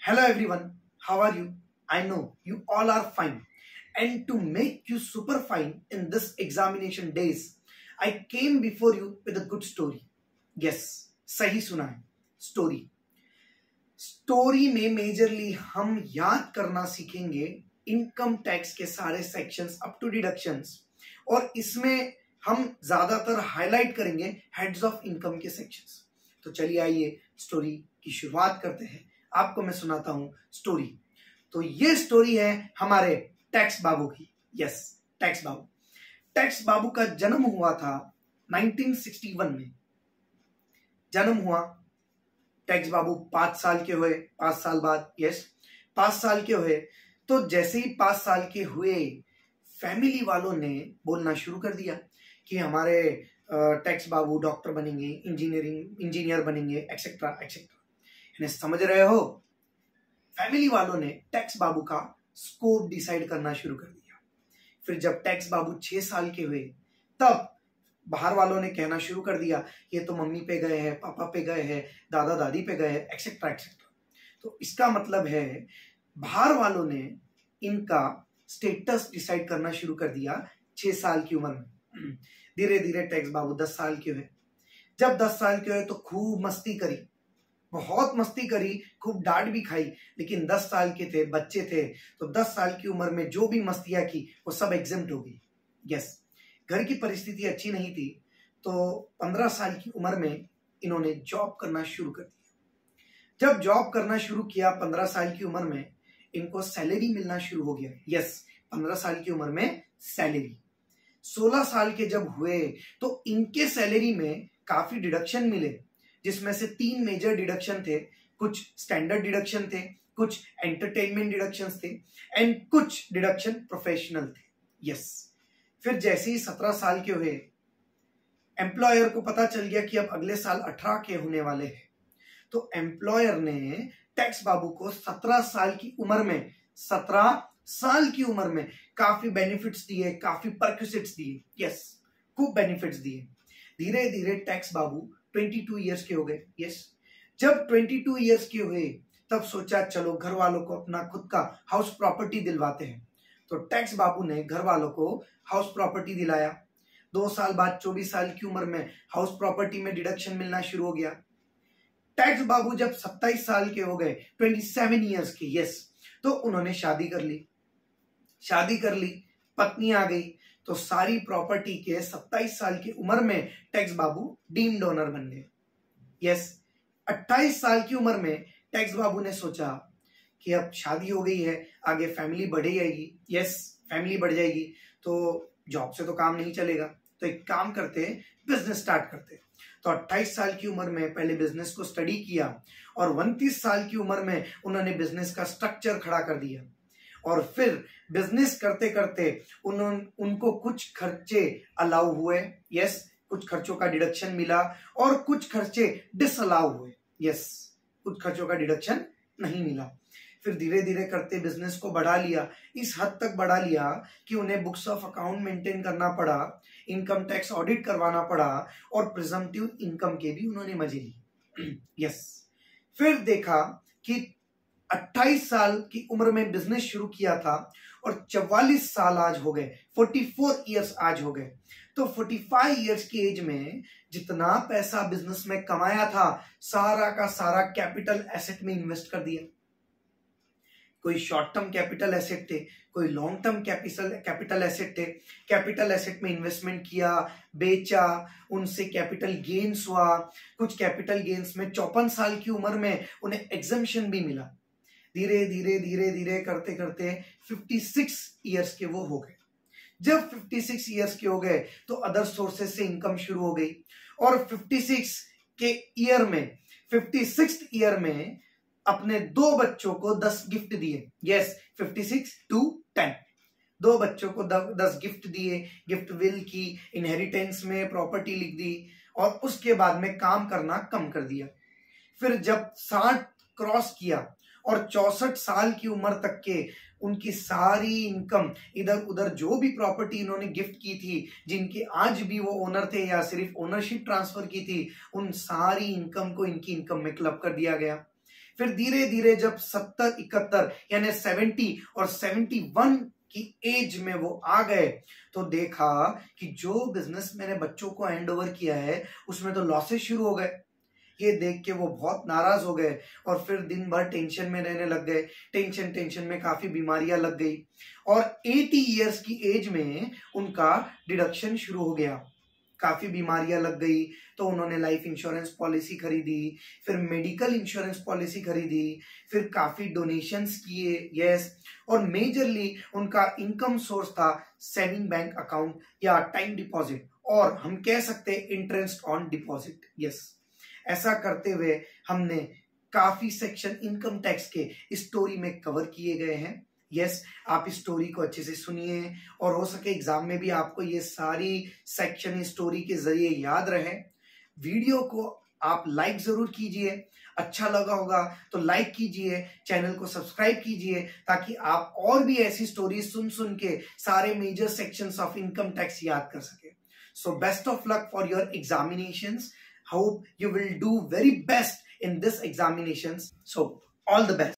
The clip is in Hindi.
Hello everyone, how are you? I know you all are fine. And to make you super fine in this examination days, I came before you with a good story. Yes, सही सुना है, story. स्टोरी में मेजरली हम याद करना सीखेंगे इनकम टैक्स के सारे सेक्शंस अप टू डिडक्शंस, और इसमें हम ज्यादातर हाईलाइट करेंगे हेड्स ऑफ इनकम के सेक्शंस. तो चलिए आइए स्टोरी की शुरुआत करते हैं. आपको मैं सुनाता हूं स्टोरी. तो ये स्टोरी है हमारे टैक्स बाबू की. यस, टैक्स बाबू. टैक्स बाबू का जन्म हुआ था 1961 में. जन्म हुआ, टैक्स बाबू 5 साल के हुए. 5 साल बाद, यस, 5 साल के हुए. तो जैसे ही 5 साल के हुए, फैमिली वालों ने बोलना शुरू कर दिया कि हमारे टैक्स बाबू डॉक्टर बनेंगे, इंजीनियर बनेंगे, एक्सेट्रा एक्सेट्रा. इन्हें समझ रहे हो? फैमिली वालों ने टैक्स बाबू का स्कोप डिसाइड करना शुरू कर दिया. फिर जब टैक्स बाबू 6 साल के हुए, तब बाहर वालों ने कहना शुरू कर दिया ये तो मम्मी पे गए हैं, पापा पे गए हैं, दादा दादी पे गए हैं, एक्सेट्रा एक्सेट्रा. तो इसका मतलब है बाहर वालों ने इनका स्टेटस डिसाइड करना शुरू कर दिया 6 साल की उम्र में. धीरे धीरे टैक्स बाबू 10 साल के हुए. जब 10 साल के हुए तो खूब मस्ती करी, बहुत मस्ती करी, खूब डांट भी खाई. लेकिन 10 साल के थे, बच्चे थे, तो 10 साल की उम्र में जो भी मस्तियां की वो सब एग्जेम्प्ट हो गई. यस, घर की परिस्थिति अच्छी नहीं थी, तो 15 साल की उम्र में इन्होंने जॉब करना शुरू कर दिया. जब जॉब करना शुरू किया 15 साल की उम्र में, इनको सैलरी मिलना शुरू हो गया. यस, 15 साल की उम्र में सैलरी. 16 साल के जब हुए तो इनके सैलरी में काफी डिडक्शन मिले, जिसमें से 3 मेजर डिडक्शन थे. कुछ स्टैंडर्ड डिडक्शन थे, कुछ एंटरटेनमेंट डिडक्शंस थे, एंड कुछ डिडक्शन प्रोफेशनल थे. यस, फिर जैसे ही 17 साल के हुए, एम्प्लॉयर को पता चल गया कि अब अगले साल 18 के होने वाले हैं. तो एम्प्लॉयर ने टैक्स बाबू को 17 साल की उम्र में, 17 साल की उम्र में काफी बेनिफिट्स दिए, काफी परक्विजिट्स दिए. यस, खूब बेनिफिट्स दिए. धीरे धीरे टैक्स बाबू 22 इयर्स के हो गए. यस, जब 22 इयर्स के हुए, तब सोचा चलो घर वालों को अपना खुद का हाउस प्रॉपर्टी दिलवाते हैं. तो टैक्स बाबू ने घर वालों को हाउस प्रॉपर्टी दिलाया. 2 साल बाद 24 साल की उम्र में हाउस प्रॉपर्टी में डिडक्शन मिलना शुरू हो गया. टैक्स बाबू जब 27 साल के हो गए, 27 इयर्स के, यस, तो उन्होंने शादी कर ली. शादी कर ली, पत्नी आ गई, तो सारी प्रॉपर्टी के 27 साल की उम्र में टैक्स बाबू डीम्ड ओनर बन गए. यस, 28 साल की उम्र में टैक्स बाबू ने सोचा कि अब शादी हो गई है, आगे फैमिली बढ़ जाएगी. यस, फैमिली बढ़ जाएगी तो जॉब से तो काम नहीं चलेगा, तो एक काम करते, बिजनेस स्टार्ट करते. तो 28 साल की उम्र में पहले बिजनेस को स्टडी किया, और 29 साल की उम्र में उन्होंने बिजनेस का स्ट्रक्चर खड़ा कर दिया. और फिर बिजनेस करते करते उनको कुछ खर्चे अलाउ हुए. यस, कुछ खर्चों का डिडक्शन मिला, और कुछ खर्चे डिसअलाउ हुए. यस, कुछ खर्चों का डिडक्शन नहीं मिला. फिर धीरे धीरे करते बिजनेस को बढ़ा लिया, इस हद तक बढ़ा लिया कि उन्हें बुक्स ऑफ अकाउंट मेंटेन करना पड़ा, इनकम टैक्स ऑडिट करवाना पड़ा, और प्रिजम्पटिव इनकम के भी उन्होंने मजे ली. यस, फिर देखा कि 28 साल की उम्र में बिजनेस शुरू किया था, और 44 साल आज हो गए, 44 इयर्स आज हो गए. तो 45 इयर्स की एज में जितना पैसा बिजनेस में कमाया था, सारा का सारा कैपिटल एसेट में इन्वेस्ट कर दिया. कोई शॉर्ट टर्म कैपिटल एसेट थे, कोई लॉन्ग टर्म कैपिटल एसेट थे. कैपिटल एसेट में इन्वेस्टमेंट किया, बेचा, उनसे कैपिटल गेन्स हुआ. कुछ कैपिटल गेन्स में 54 साल की उम्र में उन्हें एग्जम्पशन भी मिला. धीरे धीरे धीरे धीरे करते करते 56 इयर्स के वो हो गए. जब 56 इयर्स के हो गए तो अदर सोर्सेस से इनकम शुरू हो गई, और 56 के ईयर में, 56th ईयर में अपने 2 बच्चों को 10 गिफ्ट दिए. यस, 56 to 10, 2 बच्चों को 10 गिफ्ट दिए. गिफ्ट विल की, इनहेरिटेंस में प्रॉपर्टी लिख दी, और उसके बाद में काम करना कम कर दिया. फिर जब 60 क्रॉस किया, और 64 साल की उम्र तक के उनकी सारी इनकम, इधर उधर जो भी प्रॉपर्टी इन्होंने गिफ्ट की थी, जिनके आज भी वो ओनर थे या सिर्फ ओनरशिप ट्रांसफर की थी, उन सारी इनकम को इनकी इनकम में क्लब कर दिया गया. फिर धीरे धीरे जब 70-71 यानी 70 और 71 की एज में वो आ गए तो देखा कि जो बिजनेस मैंने बच्चों को हैंड ओवर किया है उसमें तो लॉसेस शुरू हो गए। ये देख के वो बहुत नाराज हो गए और फिर दिन भर टेंशन में रहने लग गए। टेंशन में काफी बीमारियां लग गई और 80 इयर्स की एज में उनका डिडक्शन शुरू हो गया। काफी बीमारियां लग गई तो उन्होंने लाइफ इंश्योरेंस पॉलिसी खरीदी, फिर मेडिकल इंश्योरेंस पॉलिसी खरीदी, फिर काफी डोनेशंस किए। यस, और मेजरली उनका इनकम सोर्स था सेविंग बैंक अकाउंट या टाइम डिपॉजिट, और हम कह सकते हैं इंटरेस्ट ऑन डिपॉजिट। यस, ऐसा करते हुए हमने काफी सेक्शन इनकम टैक्स के इस स्टोरी में कवर किए गए हैं। यस, आप इस स्टोरी को अच्छे से सुनिए और हो सके एग्जाम में भी आपको ये सारी सेक्शन इस स्टोरी के जरिए याद रहे। वीडियो को आप लाइक जरूर कीजिए, अच्छा लगा होगा तो लाइक कीजिए, चैनल को सब्सक्राइब कीजिए ताकि आप और भी ऐसी स्टोरी सुन सुन के सारे major sections of income tax याद कर सके। So best of luck for your examinations. Hope you will do very best in this examinations. So all the best.